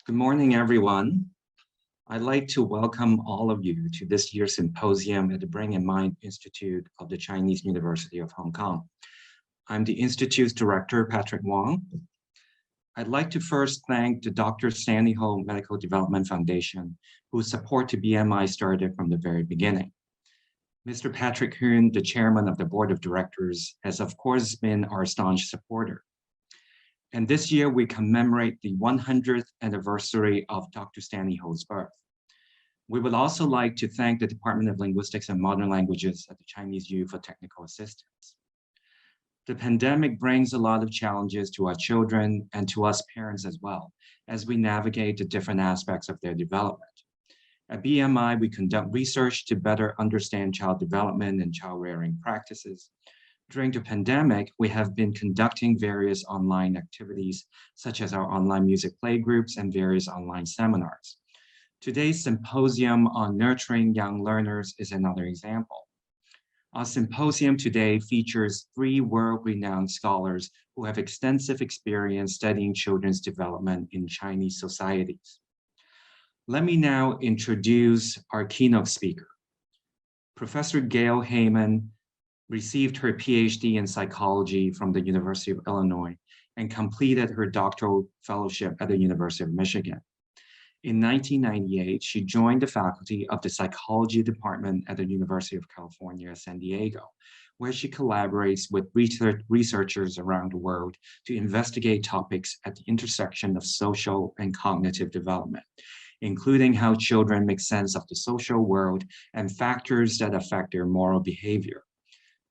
Good morning, everyone. I'd like to welcome all of you to this year's symposium at the Brain and Mind Institute of the Chinese University of Hong Kong. I'm the Institute's director, Patrick Wong. I'd like to first thank the Dr. Stanley Ho Medical Development Foundation, whose support to BMI started from the very beginning. Mr. Patrick Hoon, the chairman of the board of directors, has of course been our staunch supporter. And this year we commemorate the 100th anniversary of Dr. Stanley Ho's birth. We would also like to thank the Department of Linguistics and Modern Languages at the Chinese U for technical assistance. The pandemic brings a lot of challenges to our children and to us parents as well, as we navigate the different aspects of their development. At BMI, we conduct research to better understand child development and child rearing practices. During the pandemic, we have been conducting various online activities, such as our online music playgroups and various online seminars. Today's symposium on nurturing young learners is another example. Our symposium today features 3 world-renowned scholars who have extensive experience studying children's development in Chinese societies. Let me now introduce our keynote speaker. Professor Gail Heyman received her PhD in psychology from the University of Illinois and completed her doctoral fellowship at the University of Michigan. In 1998, she joined the faculty of the psychology department at the University of California, San Diego, where she collaborates with researchers around the world to investigate topics at the intersection of social and cognitive development, including how children make sense of the social world and factors that affect their moral behavior.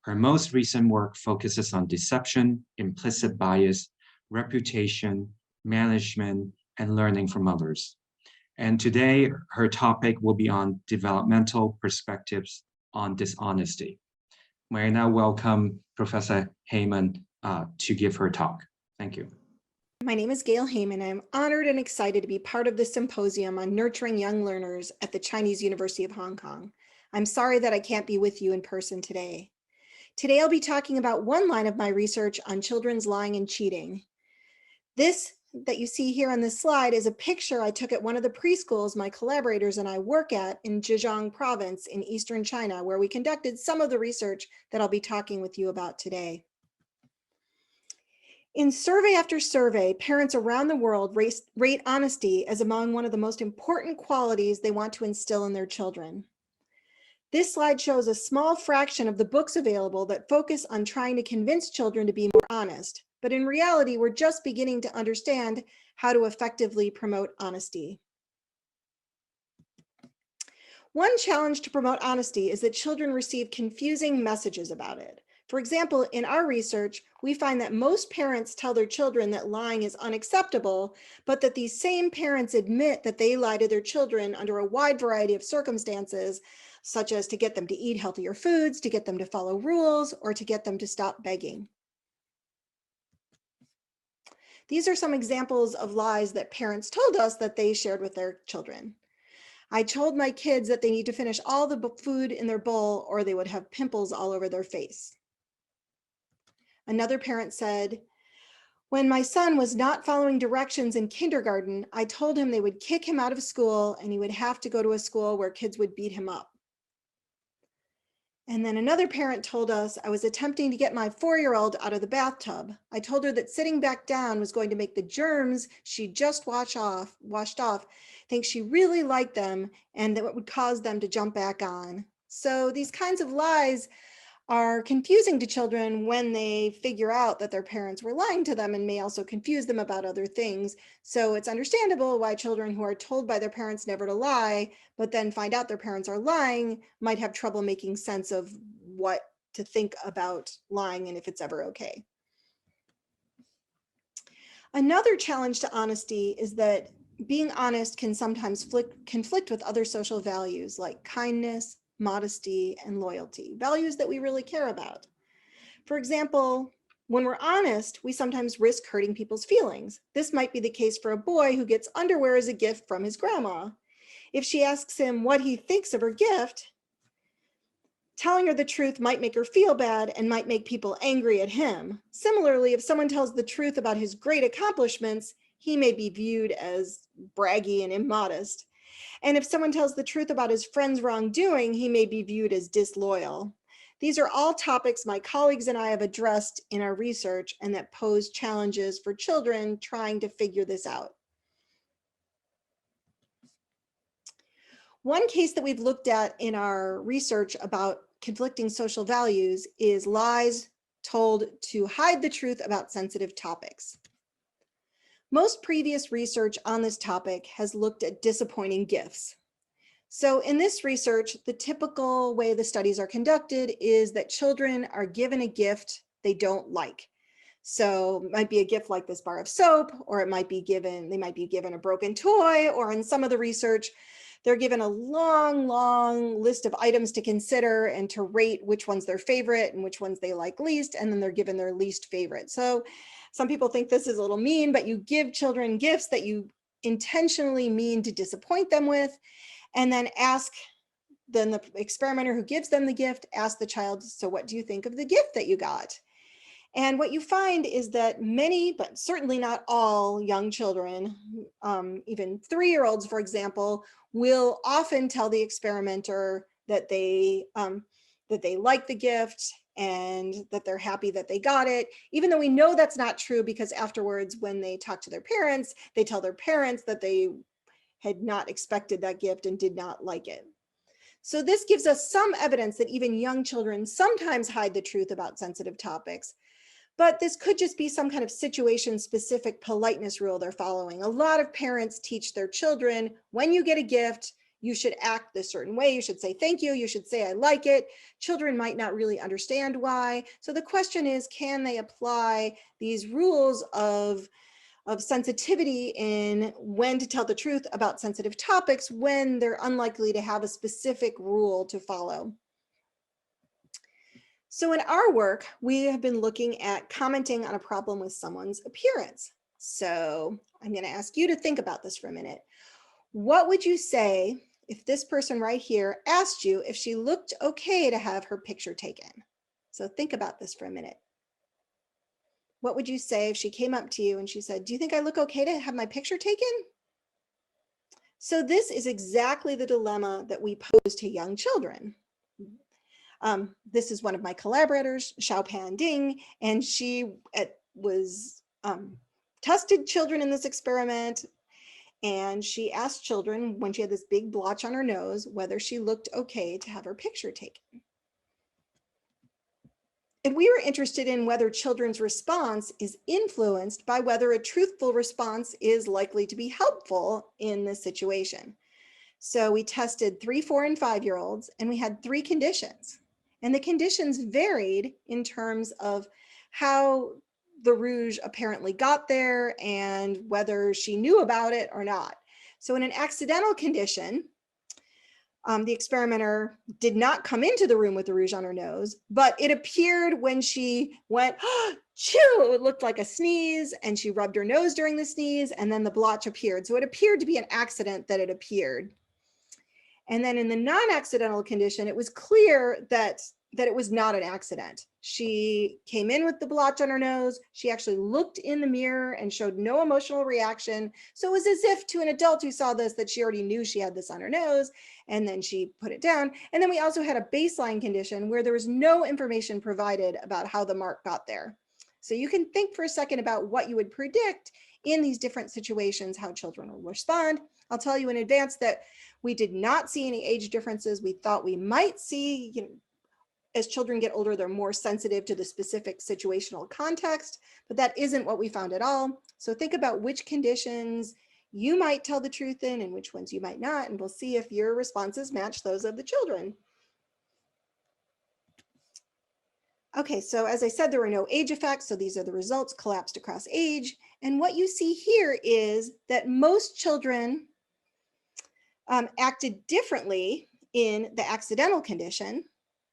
Her most recent work focuses on deception, implicit bias, reputation, management, and learning from others. And today, her topic will be on developmental perspectives on dishonesty. May I now welcome Professor Heyman to give her talk. Thank you. My name is Gail Heyman. I'm honored and excited to be part of this symposium on nurturing young learners at the Chinese University of Hong Kong. I'm sorry that I can't be with you in person today. Today, I'll be talking about one line of my research on children's lying and cheating. This that you see here on this slide is a picture I took at one of the preschools my collaborators and I work at in Zhejiang province in eastern China, where we conducted some of the research that I'll be talking with you about today. In survey after survey, parents around the world rate honesty as among one of the most important qualities they want to instill in their children. This slide shows a small fraction of the books available that focus on trying to convince children to be more honest, but in reality, we're just beginning to understand how to effectively promote honesty. One challenge to promote honesty is that children receive confusing messages about it. For example, in our research, we find that most parents tell their children that lying is unacceptable, but that these same parents admit that they lie to their children under a wide variety of circumstances, such as to get them to eat healthier foods, to get them to follow rules, or to get them to stop begging. These are some examples of lies that parents told us that they shared with their children. I told my kids that they need to finish all the food in their bowl or they would have pimples all over their face. Another parent said, when my son was not following directions in kindergarten, I told him they would kick him out of school and he would have to go to a school where kids would beat him up. And then another parent told us I was attempting to get my 4-year-old out of the bathtub. I told her that sitting back down was going to make the germs she just washed off think she really liked them and that it would cause them to jump back on. So these kinds of lies are confusing to children when they figure out that their parents were lying to them and may also confuse them about other things. So it's understandable why children who are told by their parents never to lie, but then find out their parents are lying, might have trouble making sense of what to think about lying and if it's ever okay. Another challenge to honesty is that being honest can sometimes conflict with other social values like kindness, modesty, and loyalty, values that we really care about. For example, when we're honest, we sometimes risk hurting people's feelings. This might be the case for a boy who gets underwear as a gift from his grandma. If she asks him what he thinks of her gift, telling her the truth might make her feel bad and might make people angry at him. Similarly, if someone tells the truth about his great accomplishments, he may be viewed as braggy and immodest. And if someone tells the truth about his friend's wrongdoing, he may be viewed as disloyal. These are all topics my colleagues and I have addressed in our research and that pose challenges for children trying to figure this out. One case that we've looked at in our research about conflicting social values is lies told to hide the truth about sensitive topics. Most previous research on this topic has looked at disappointing gifts. So in this research, the typical way the studies are conducted is that children are given a gift they don't like. So it might be a gift like this bar of soap, or it might be given, they might be given a broken toy, or in some of the research, they're given a long list of items to consider and to rate which one's their favorite and which ones they like least, and then they're given their least favorite. So some people think this is a little mean, but you give children gifts that you intentionally mean to disappoint them with, and then then the experimenter who gives them the gift, ask the child, so what do you think of the gift that you got? And what you find is that many, but certainly not all young children, even 3-year-olds, for example, will often tell the experimenter that they like the gift and that they're happy that they got it, even though we know that's not true, because afterwards, when they talk to their parents, they tell their parents that they had not expected that gift and did not like it. So this gives us some evidence that even young children sometimes hide the truth about sensitive topics. But this could just be some kind of situation-specific politeness rule they're following. A lot of parents teach their children, when you get a gift, you should act this certain way. You should say thank you. You should say I like it. Children might not really understand why. So the question is, can they apply these rules of sensitivity in when to tell the truth about sensitive topics when they're unlikely to have a specific rule to follow? So in our work, we have been looking at commenting on a problem with someone's appearance. So I'm going to ask you to think about this for a minute. What would you say if this person right here asked you if she looked okay to have her picture taken? So think about this for a minute. What would you say if she came up to you and she said, do you think I look okay to have my picture taken? So this is exactly the dilemma that we pose to young children. This is one of my collaborators, Xiaopan Ding, and she was tested children in this experiment, and she asked children when she had this big blotch on her nose whether she looked okay to have her picture taken. And we were interested in whether children's response is influenced by whether a truthful response is likely to be helpful in this situation. So we tested 3, 4, and 5-year-olds, and we had 3 conditions. And the conditions varied in terms of how the rouge apparently got there and whether she knew about it or not. So in an accidental condition, the experimenter did not come into the room with the rouge on her nose, but it appeared when she went, chew, it looked like a sneeze, and she rubbed her nose during the sneeze, and then the blotch appeared. So it appeared to be an accident that it appeared. And then in the non-accidental condition, it was clear that it was not an accident. She came in with the blotch on her nose. She actually looked in the mirror and showed no emotional reaction. So it was as if to an adult who saw this that she already knew she had this on her nose, and then she put it down. And then we also had a baseline condition where there was no information provided about how the mark got there. So you can think for a second about what you would predict in these different situations, how children will respond. I'll tell you in advance that we did not see any age differences. We thought we might see, as children get older, they're more sensitive to the specific situational context, but that isn't what we found at all. So think about which conditions you might tell the truth in and which ones you might not, and we'll see if your responses match those of the children. Okay, so as I said, there were no age effects, so these are the results collapsed across age. And what you see here is that most children acted differently in the accidental condition,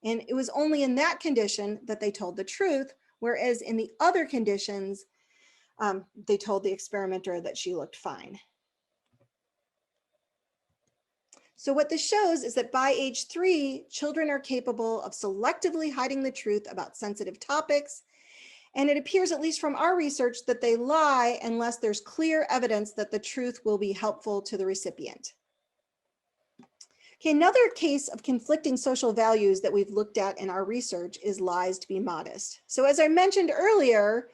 and it was only in that condition that they told the truth, whereas in the other conditions, they told the experimenter that she looked fine. So what this shows is that by age 3, children are capable of selectively hiding the truth about sensitive topics, And it appears, at least from our research, that they lie unless there's clear evidence that the truth will be helpful to the recipient. Okay, another case of conflicting social values that we've looked at in our research is lies to be modest. So as I mentioned earlier,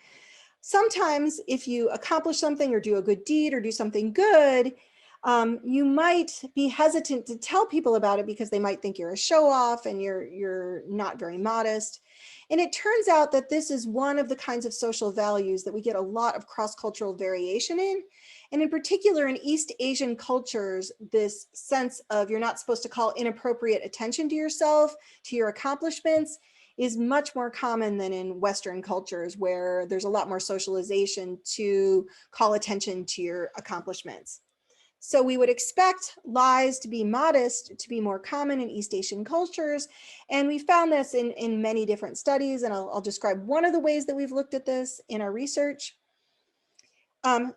sometimes if you accomplish something or do a good deed or do something good, you might be hesitant to tell people about it because they might think you're a show-off and you're not very modest. And it turns out that this is one of the kinds of social values that we get a lot of cross-cultural variation in. And in particular, in East Asian cultures, this sense of you're not supposed to call inappropriate attention to yourself, to your accomplishments, is much more common than in Western cultures, where there's a lot more socialization to call attention to your accomplishments. So we would expect lies to be modest to be more common in East Asian cultures. And we found this in many different studies. And I'll describe one of the ways that we've looked at this in our research.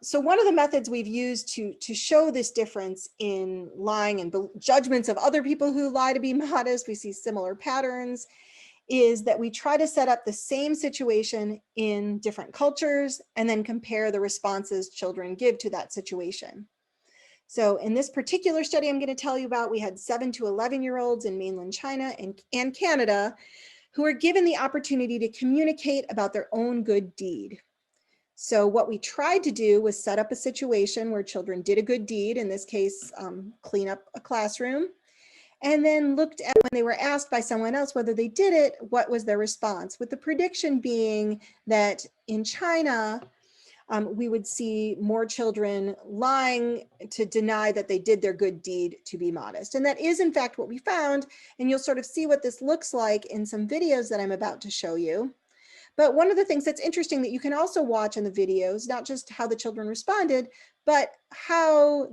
So one of the methods we've used to show this difference in lying and judgments of other people who lie to be modest, we see similar patterns, is that we try to set up the same situation in different cultures and then compare the responses children give to that situation. So in this particular study I'm going to tell you about, we had 7 to 11-year-olds in mainland China and Canada who were given the opportunity to communicate about their own good deed. So what we tried to do was set up a situation where children did a good deed, in this case, clean up a classroom, and then looked at, when they were asked by someone else whether they did it, what was their response, with the prediction being that in China, we would see more children lying to deny that they did their good deed to be modest. And that is in fact what we found, and you'll sort of see what this looks like in some videos that I'm about to show you. But one of the things that's interesting that you can also watch in the videos, not just how the children responded, but how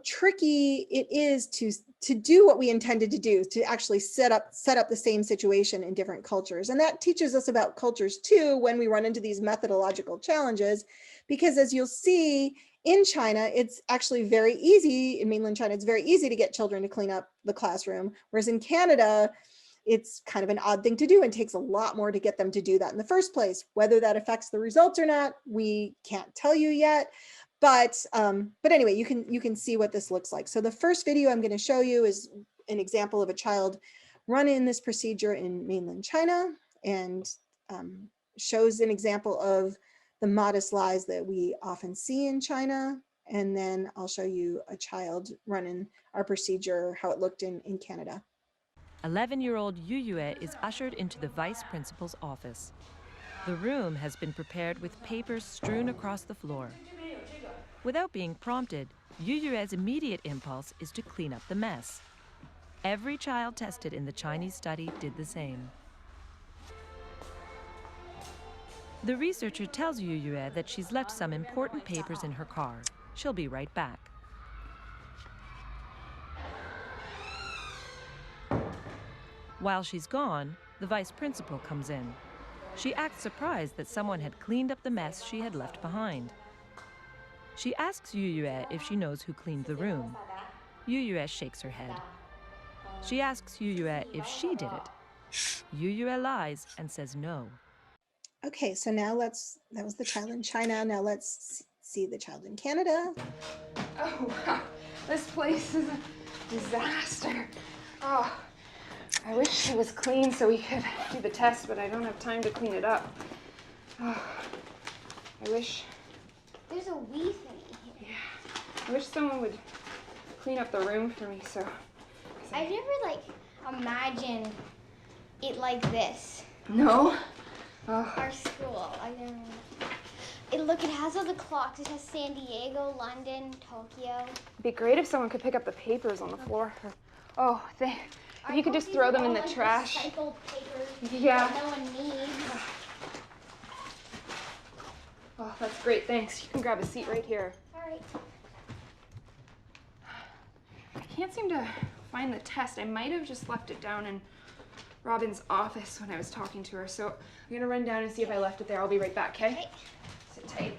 tricky it is to do what we intended to do, to actually set up the same situation in different cultures. And that teaches us about cultures too when we run into these methodological challenges, because as you'll see in China, it's actually very easy, in mainland China, it's very easy to get children to clean up the classroom, whereas in Canada, it's kind of an odd thing to do and takes a lot more to get them to do that in the first place. Whether that affects the results or not, we can't tell you yet. But anyway, you can see what this looks like. So the first video I'm going to show you is an example of a child running this procedure in mainland China, and shows an example of the modest lies that we often see in China. And then I'll show you a child running our procedure, how it looked in Canada. 11-year-old Yu Yue is ushered into the vice principal's office. The room has been prepared with papers strewn across the floor. Without being prompted, Yu Yue's immediate impulse is to clean up the mess. Every child tested in the Chinese study did the same. The researcher tells Yu Yue that she's left some important papers in her car. She'll be right back. While she's gone, the vice principal comes in. She acts surprised that someone had cleaned up the mess she had left behind. She asks Yu Yue if she knows who cleaned the room. Yu Yue shakes her head. She asks Yu Yue if she did it. Yu Yue lies and says no. Okay, so now that was the child in China. Now let's see the child in Canada. Oh, wow. This place is a disaster. Oh, I wish it was clean so we could do the test, but I don't have time to clean it up. Oh, I wish... There's a wee thing here. Yeah. I wish someone would clean up the room for me, so... I've never, imagined it like this. No? Oh. Our school. I've never... Look, it has all the clocks. It has San Diego, London, Tokyo. It'd be great if someone could pick up the papers on the floor. Oh, if you could just throw them in the trash. Recycled papers Yeah. that no one needs. Oh, that's great, thanks. You can grab a seat right here. All right. I can't seem to find the test. I might have just left it down in Robin's office when I was talking to her, so I'm gonna run down and see if I left it there. I'll be right back, okay? Okay. Sit tight.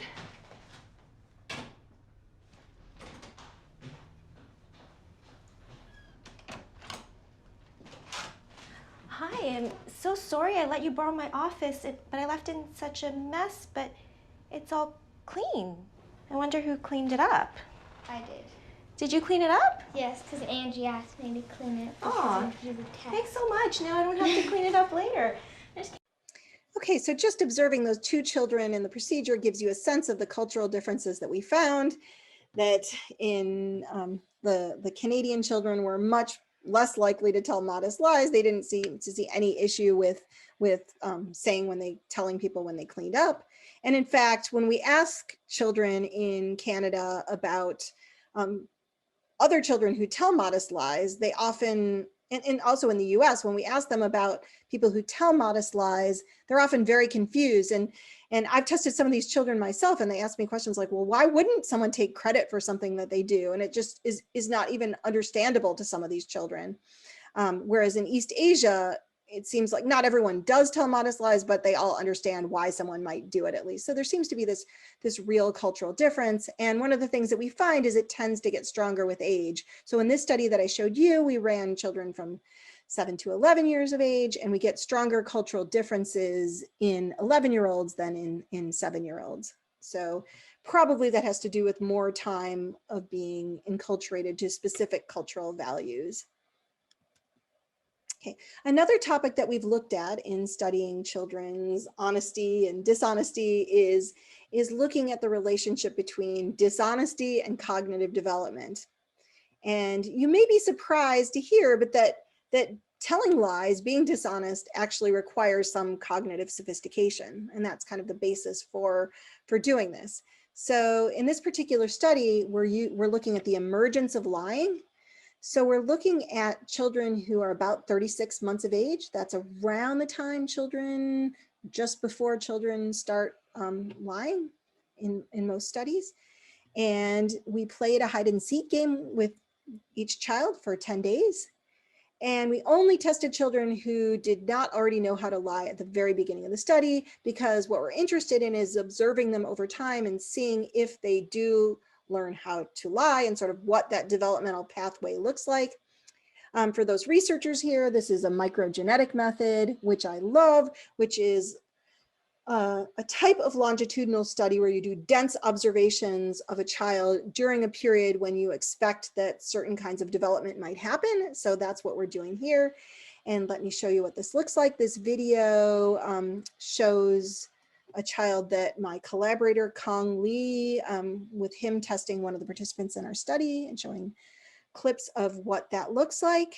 Hi, I'm so so sorry I let you borrow my office, but I left it in such a mess, but it's all clean. I wonder who cleaned it up. I did. Did you clean it up? Yes, because Angie asked me to clean it. Aw, thanks so much. Now I don't have to clean it up later. Okay, so just observing those two children in the procedure gives you a sense of the cultural differences that we found, that in the Canadian children were much less likely to tell modest lies. They didn't seem to see any issue with telling people when they cleaned up. And in fact, when we ask children in Canada about other children who tell modest lies, they often, and also in the US, when we ask them about people who tell modest lies, they're often very confused. And I've tested some of these children myself, and they ask me questions like, well, why wouldn't someone take credit for something that they do? And it just is not even understandable to some of these children. Whereas in East Asia, it seems like not everyone does tell modest lies, but they all understand why someone might do it at least. So there seems to be this real cultural difference. And one of the things that we find is it tends to get stronger with age. So in this study that I showed you, we ran children from 7 to 11 years of age, and we get stronger cultural differences in 11-year-olds than in 7-year-olds. So probably that has to do with more time of being enculturated to specific cultural values. Okay, another topic that we've looked at in studying children's honesty and dishonesty is looking at the relationship between dishonesty and cognitive development. And you may be surprised to hear, but that telling lies, being dishonest, actually requires some cognitive sophistication. And that's kind of the basis for doing this. So in this particular study, we're looking at the emergence of lying. So we're looking at children who are about 36 months of age. That's around the time just before children start lying in most studies. And we played a hide and seek game with each child for 10 days. And we only tested children who did not already know how to lie at the very beginning of the study, because what we're interested in is observing them over time and seeing if they do learn how to lie and sort of what that developmental pathway looks like. For those researchers here, this is a microgenetic method, which I love, which is a type of longitudinal study where you do dense observations of a child during a period when you expect that certain kinds of development might happen. So that's what we're doing here. And let me show you what this looks like. This video shows a child that my collaborator, Kong Lee, with him testing one of the participants in our study and showing clips of what that looks like.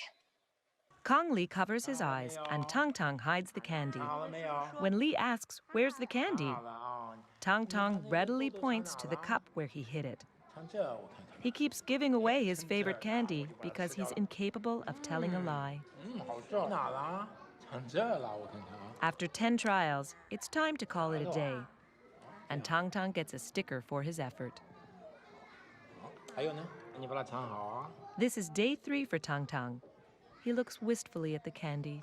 Kong Lee covers his eyes and Tang Tang hides the candy. When Lee asks, "Where's the candy?" Tang Tang readily points to the cup where he hid it. He keeps giving away his favorite candy because he's incapable of telling a lie. After 10 trials, it's time to call it a day. And Tang Tang gets a sticker for his effort. This is day 3 for Tang Tang. He looks wistfully at the candy.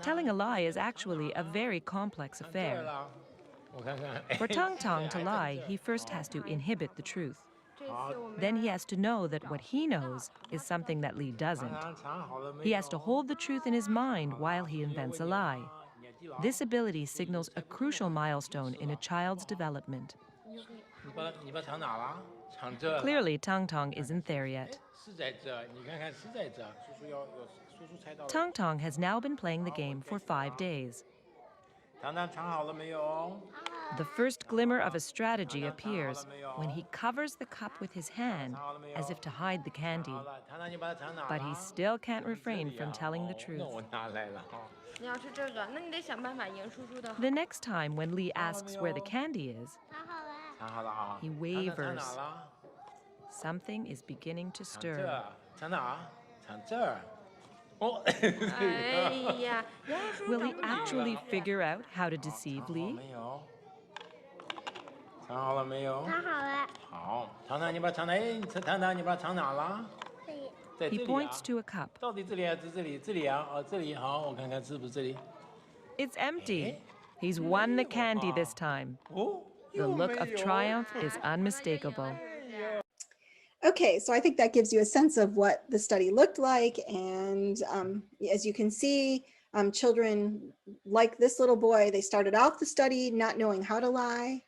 Telling a lie is actually a very complex affair. For Tang Tang to lie, he first has to inhibit the truth. Then he has to know that what he knows is something that Lee doesn't. He has to hold the truth in his mind while he invents a lie. This ability signals a crucial milestone in a child's development. Clearly, Tang Tang isn't there yet. Tang Tang has now been playing the game for 5 days. The first glimmer of a strategy appears when he covers the cup with his hand as if to hide the candy. But he still can't refrain from telling the truth. The next time when Lee asks where the candy is, he wavers. Something is beginning to stir. Will he actually figure out how to deceive Lee? He points to a cup. It's empty. He's won the candy this time. The look of triumph is unmistakable. Okay, so I think that gives you a sense of what the study looked like. And as you can see, children like this little boy, they started off the study not knowing how to lie.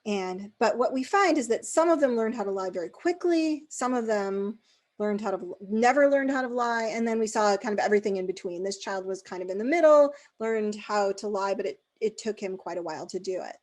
But what we find is that some of them learned how to lie very quickly. Some of them never learned how to lie. And then we saw kind of everything in between. This child was kind of in the middle, learned how to lie, but it took him quite a while to do it.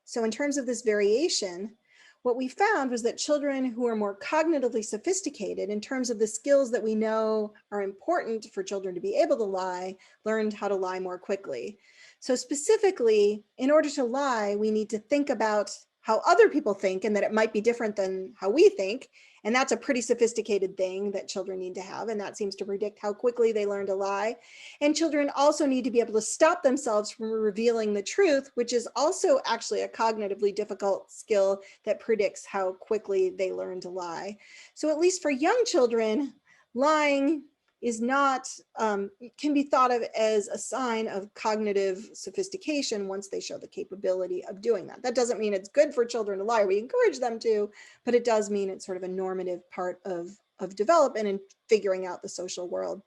So in terms of this variation, what we found was that children who are more cognitively sophisticated in terms of the skills that we know are important for children to be able to lie, learned how to lie more quickly. So specifically, in order to lie, we need to think about how other people think and that it might be different than how we think. And that's a pretty sophisticated thing that children need to have. And that seems to predict how quickly they learn to lie. And children also need to be able to stop themselves from revealing the truth, which is also actually a cognitively difficult skill that predicts how quickly they learn to lie. So at least for young children, lying is not, can be thought of as a sign of cognitive sophistication once they show the capability of doing that. That doesn't mean it's good for children to lie. We encourage them to, but it does mean it's sort of a normative part of development and figuring out the social world.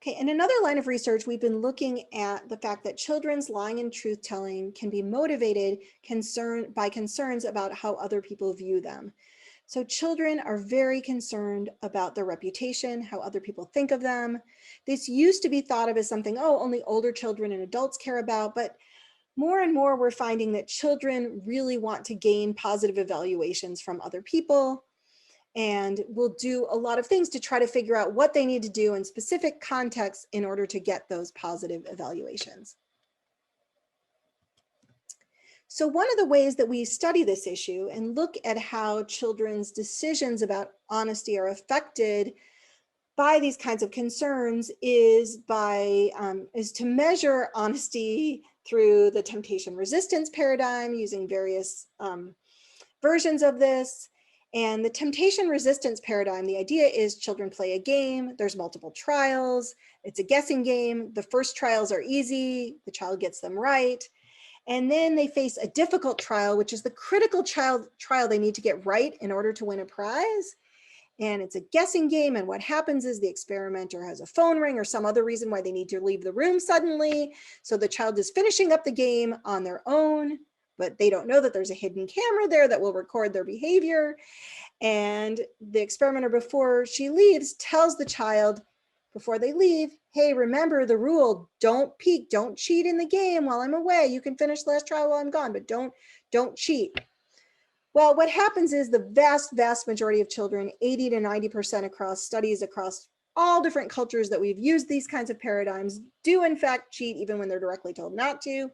Okay, in another line of research, we've been looking at the fact that children's lying and truth-telling can be motivated by concerns about how other people view them. So children are very concerned about their reputation, how other people think of them. This used to be thought of as something, oh, only older children and adults care about, but more and more we're finding that children really want to gain positive evaluations from other people and will do a lot of things to try to figure out what they need to do in specific contexts in order to get those positive evaluations. So one of the ways that we study this issue and look at how children's decisions about honesty are affected by these kinds of concerns is to measure honesty through the temptation resistance paradigm using various versions of this. And the temptation resistance paradigm, the idea is children play a game, there's multiple trials, it's a guessing game. The first trials are easy, the child gets them right. And then they face a difficult trial, which is the critical trial they need to get right in order to win a prize. And it's a guessing game. And what happens is the experimenter has a phone ring or some other reason why they need to leave the room suddenly. So the child is finishing up the game on their own, but they don't know that there's a hidden camera there that will record their behavior. And the experimenter, before she leaves, tells the child before they leave, hey, remember the rule, don't peek, don't cheat in the game while I'm away. You can finish the last trial while I'm gone, but don't cheat. Well, what happens is the vast majority of children, 80 to 90% across studies across all different cultures that we've used these kinds of paradigms, do in fact cheat even when they're directly told not to.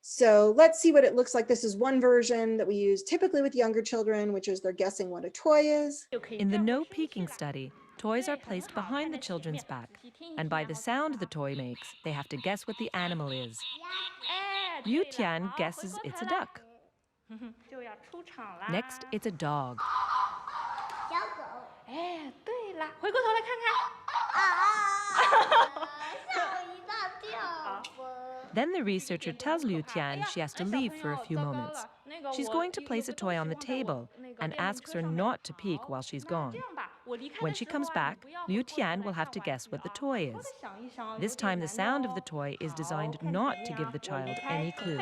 So let's see what it looks like. This is one version that we use typically with younger children, which is they're guessing what a toy is. In the no peeking study, toys are placed behind the children's back, and by the sound the toy makes, they have to guess what the animal is. Liu Tian guesses it's a duck. Next, it's a dog. Then the researcher tells Liu Tian she has to leave for a few moments. She's going to place a toy on the table and asks her not to peek while she's gone. When she comes back, Liu Tian will have to guess what the toy is. This time the sound of the toy is designed not to give the child any clue.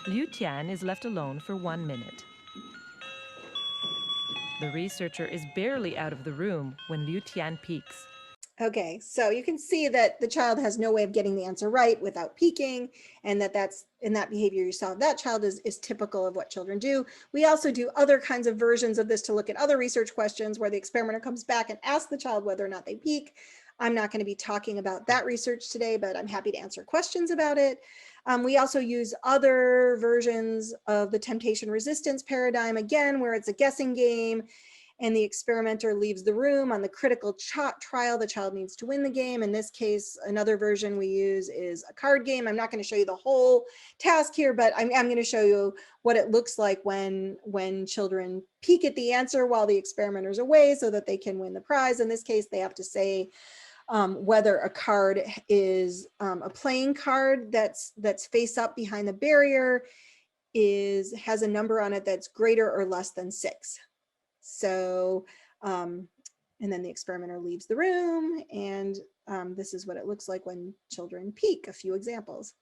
Liu Tian is left alone for 1 minute. The researcher is barely out of the room when Liu Tian peeks. Okay, so you can see that the child has no way of getting the answer right without peeking, and that's in that behavior you saw. That child is typical of what children do. We also do other kinds of versions of this to look at other research questions where the experimenter comes back and asks the child whether or not they peek. I'm not going to be talking about that research today, but I'm happy to answer questions about it. We also use other versions of the temptation resistance paradigm, again, where it's a guessing game and the experimenter leaves the room. On the critical trial, the child needs to win the game. In this case, another version we use is a card game. I'm not going to show you the whole task here, but I'm going to show you what it looks like when children peek at the answer while the experimenter's away so that they can win the prize. In this case, they have to say whether a card is a playing card that's face up behind the barrier, has a number on it that's greater or less than 6. So, and then the experimenter leaves the room, and this is what it looks like when children peak. A few examples.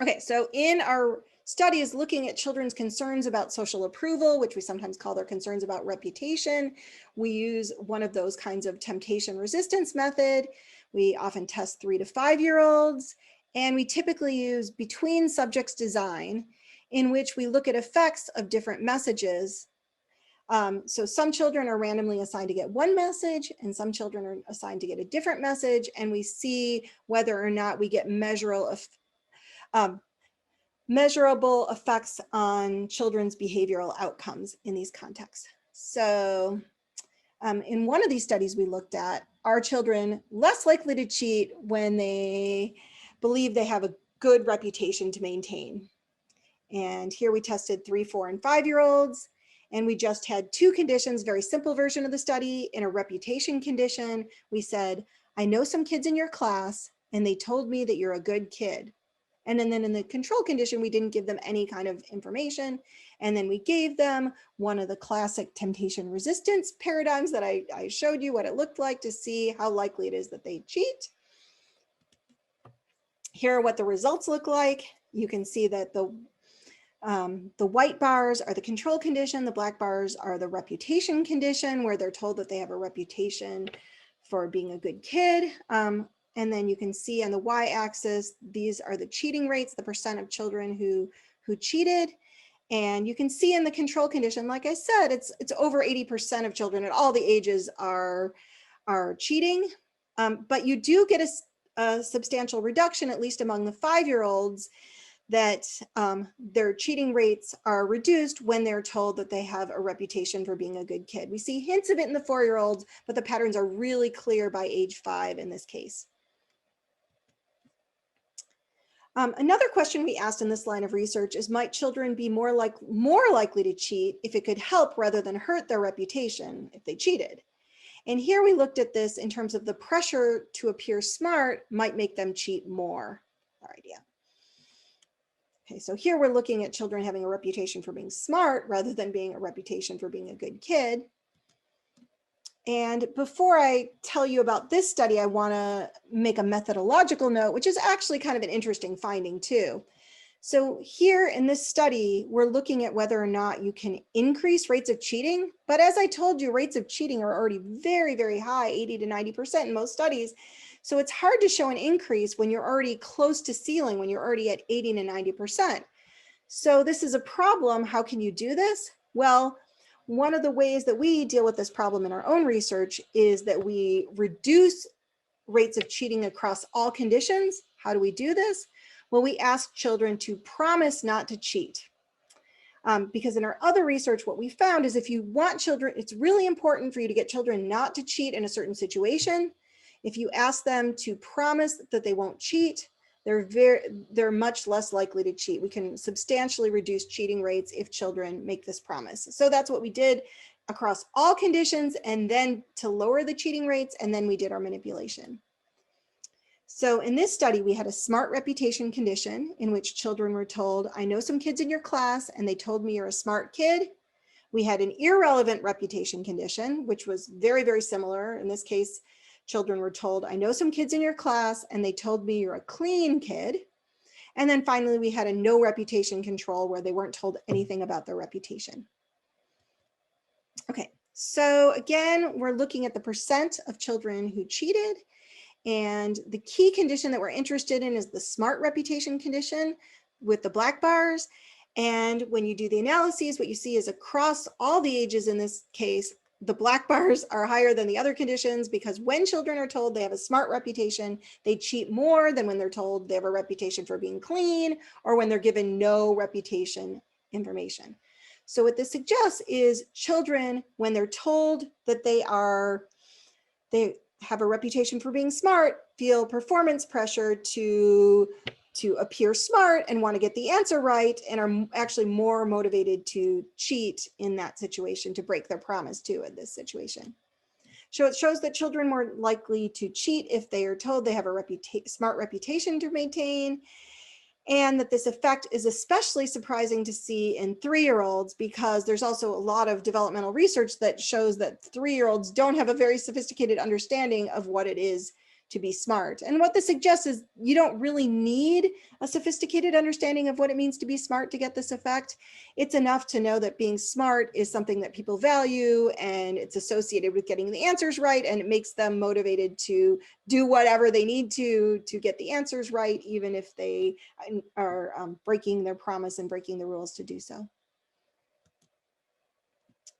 Okay, so in our studies looking at children's concerns about social approval, which we sometimes call their concerns about reputation, we use one of those kinds of temptation resistance method. We often test 3 to 5-year-olds, and we typically use between subjects design, in which we look at effects of different messages. So some children are randomly assigned to get one message, and some children are assigned to get a different message, and we see whether or not we get measurable effects on children's behavioral outcomes in these contexts. So in one of these studies we looked at, are children less likely to cheat when they believe they have a good reputation to maintain? And here we tested 3, 4, and 5-year-olds, and we just had 2 conditions, very simple version of the study. In a reputation condition, we said, I know some kids in your class, and they told me that you're a good kid. And then in the control condition, we didn't give them any kind of information. And then we gave them one of the classic temptation resistance paradigms that I showed you what it looked like to see how likely it is that they cheat. Here are what the results look like. You can see that the white bars are the control condition. The black bars are the reputation condition, where they're told that they have a reputation for being a good kid. And then you can see on the y-axis, these are the cheating rates, the percent of children who cheated. And you can see in the control condition, like I said, it's over 80% of children at all the ages are cheating. But you do get a substantial reduction, at least among the 5-year-olds, that their cheating rates are reduced when they're told that they have a reputation for being a good kid. We see hints of it in the 4-year-olds, but the patterns are really clear by age 5 in this case. Another question we asked in this line of research is, might children be more likely to cheat if it could help rather than hurt their reputation if they cheated? And here we looked at this in terms of the pressure to appear smart might make them cheat more, our idea. Okay, so here we're looking at children having a reputation for being smart rather than being a reputation for being a good kid. And before I tell you about this study, I want to make a methodological note, which is actually kind of an interesting finding too. So here in this study, we're looking at whether or not you can increase rates of cheating. But as I told you, rates of cheating are already very, very high, 80 to 90% in most studies. So it's hard to show an increase when you're already close to ceiling, when you're already at 80 to 90%. So this is a problem. How can you do this? Well, one of the ways that we deal with this problem in our own research is that we reduce rates of cheating across all conditions. How do we do this? Well, we ask children to promise not to cheat. Because in our other research, what we found is if you want children, it's really important for you to get children not to cheat in a certain situation. If you ask them to promise that they won't cheat, they're much less likely to cheat. We can substantially reduce cheating rates if children make this promise. So that's what we did across all conditions, and then to lower the cheating rates, and then we did our manipulation. So in this study, we had a smart reputation condition in which children were told, I know some kids in your class and they told me you're a smart kid. We had an irrelevant reputation condition, which was very, very similar. In this case, children were told, I know some kids in your class and they told me you're a clean kid. And then finally, we had a no reputation control where they weren't told anything about their reputation. Okay, so again, we're looking at the percent of children who cheated. And the key condition that we're interested in is the smart reputation condition with the black bars. And when you do the analyses, what you see is across all the ages in this case, the black bars are higher than the other conditions, because when children are told they have a smart reputation, they cheat more than when they're told they have a reputation for being clean, or when they're given no reputation information. So what this suggests is children, when they're told that they have a reputation for being smart, feel performance pressure to to appear smart and want to get the answer right, and are actually more motivated to cheat in that situation, to break their promise too in this situation. So it shows that children are more likely to cheat if they are told they have a smart reputation to maintain, and that this effect is especially surprising to see in 3-year-olds, because there's also a lot of developmental research that shows that 3-year-olds don't have a very sophisticated understanding of what it is to be smart. And what this suggests is you don't really need a sophisticated understanding of what it means to be smart to get this effect. It's enough to know that being smart is something that people value, and it's associated with getting the answers right, and it makes them motivated to do whatever they need to get the answers right, even if they are breaking their promise and breaking the rules to do so.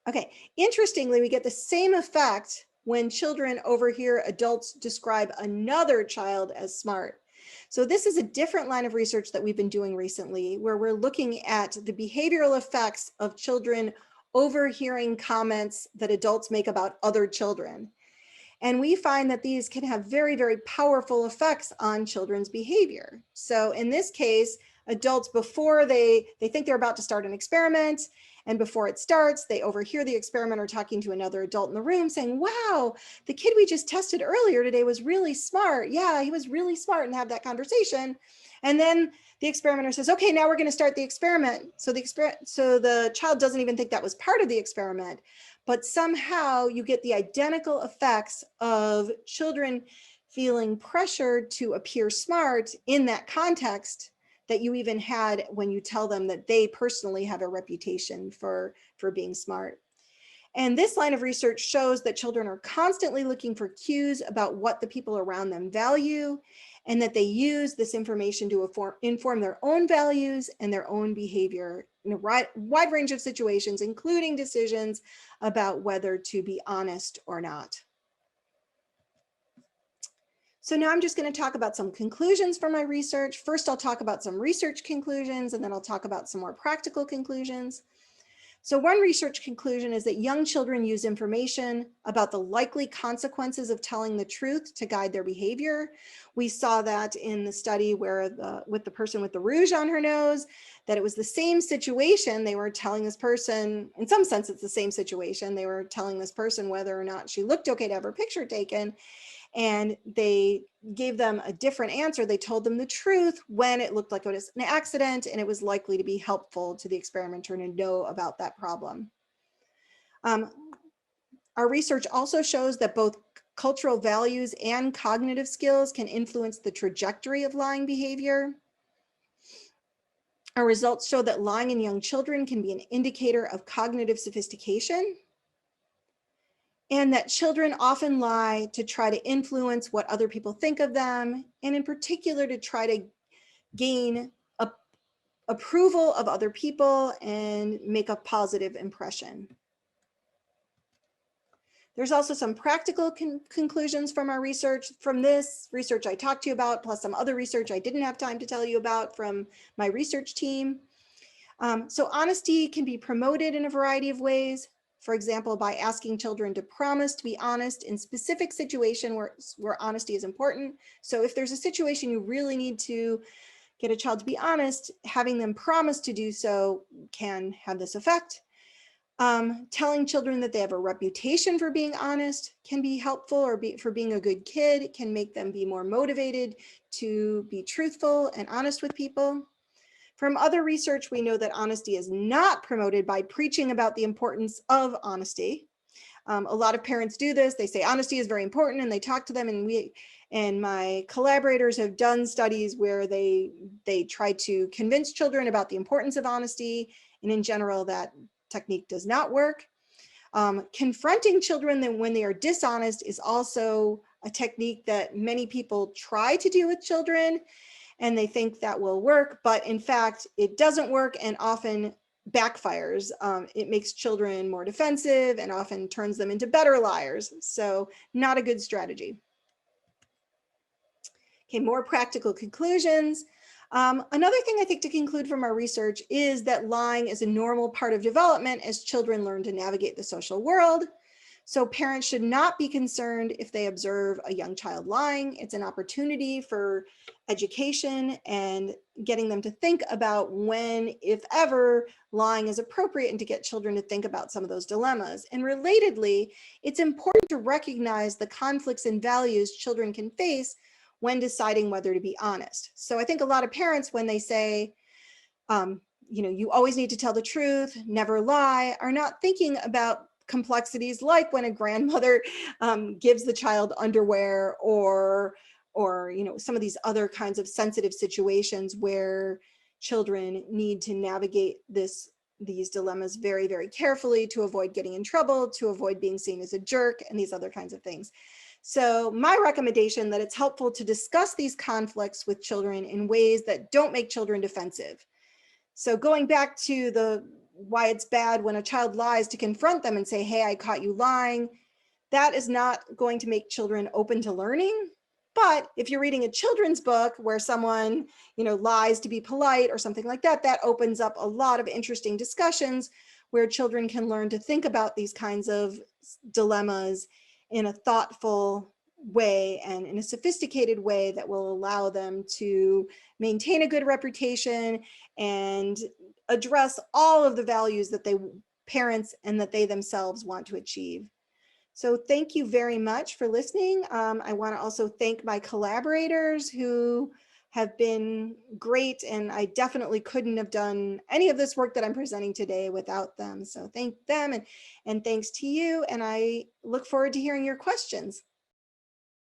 Okay, interestingly, we get the same effect when children overhear adults describe another child as smart. So this is a different line of research that we've been doing recently, where we're looking at the behavioral effects of children overhearing comments that adults make about other children. And we find that these can have very, very powerful effects on children's behavior. So in this case, adults, before they think they're about to start an experiment, and before it starts, they overhear the experimenter talking to another adult in the room saying, wow, the kid we just tested earlier today was really smart. Yeah, he was really smart, and have that conversation. And then the experimenter says, okay, now we're going to start the experiment. So the child doesn't even think that was part of the experiment, but somehow you get the identical effects of children feeling pressured to appear smart in that context that you even had when you tell them that they personally have a reputation for being smart. And this line of research shows that children are constantly looking for cues about what the people around them value, and that they use this information to inform their own values and their own behavior in a wide range of situations, including decisions about whether to be honest or not. So now I'm just going to talk about some conclusions from my research. First, I'll talk about some research conclusions, and then I'll talk about some more practical conclusions. So one research conclusion is that young children use information about the likely consequences of telling the truth to guide their behavior. We saw that in the study where with the person with the rouge on her nose, that it was the same situation. They were telling this person, in some sense, it's the same situation. They were telling this person whether or not she looked okay to have her picture taken. And they gave them a different answer. They told them the truth when it looked like it was an accident, and it was likely to be helpful to the experimenter to know about that problem. Our research also shows that both cultural values and cognitive skills can influence the trajectory of lying behavior. Our results show that lying in young children can be an indicator of cognitive sophistication, and that children often lie to try to influence what other people think of them, and in particular to try to gain approval of other people and make a positive impression. There's also some practical conclusions from our research. From this research I talked to you about, plus some other research I didn't have time to tell you about from my research team. So honesty can be promoted in a variety of ways. For example, by asking children to promise to be honest in specific situations where honesty is important. So if there's a situation you really need to get a child to be honest, having them promise to do so can have this effect. Telling children that they have a reputation for being honest can be helpful, or for being a good kid. It can make them be more motivated to be truthful and honest with people. From other research, we know that honesty is not promoted by preaching about the importance of honesty. A lot of parents do this. They say honesty is very important, and they talk to them, and my collaborators have done studies where they try to convince children about the importance of honesty, and in general, that technique does not work. Confronting children when they are dishonest is also a technique that many people try to do with children, and they think that will work, but in fact, it doesn't work and often backfires. It makes children more defensive and often turns them into better liars. So not a good strategy. Okay, more practical conclusions. Another thing I think to conclude from our research is that lying is a normal part of development as children learn to navigate the social world. So parents should not be concerned if they observe a young child lying. It's an opportunity for education and getting them to think about when, if ever, lying is appropriate, and to get children to think about some of those dilemmas. And relatedly, it's important to recognize the conflicts and values children can face when deciding whether to be honest. So I think a lot of parents, when they say, you always need to tell the truth, never lie, are not thinking about complexities like when a grandmother gives the child underwear, or some of these other kinds of sensitive situations where children need to navigate these dilemmas very, very carefully to avoid getting in trouble, to avoid being seen as a jerk, and these other kinds of things. So my recommendation that it's helpful to discuss these conflicts with children in ways that don't make children defensive. So going back to why it's bad when a child lies, to confront them and say, hey, I caught you lying, that is not going to make children open to learning. But if you're reading a children's book where someone, lies to be polite or something like that, that opens up a lot of interesting discussions where children can learn to think about these kinds of dilemmas in a thoughtful way and in a sophisticated way that will allow them to maintain a good reputation and address all of the values that parents and that they themselves want to achieve. So thank you very much for listening. I want to also thank my collaborators who have been great, and I definitely couldn't have done any of this work that I'm presenting today without them. So thank them, and thanks to you, and I look forward to hearing your questions.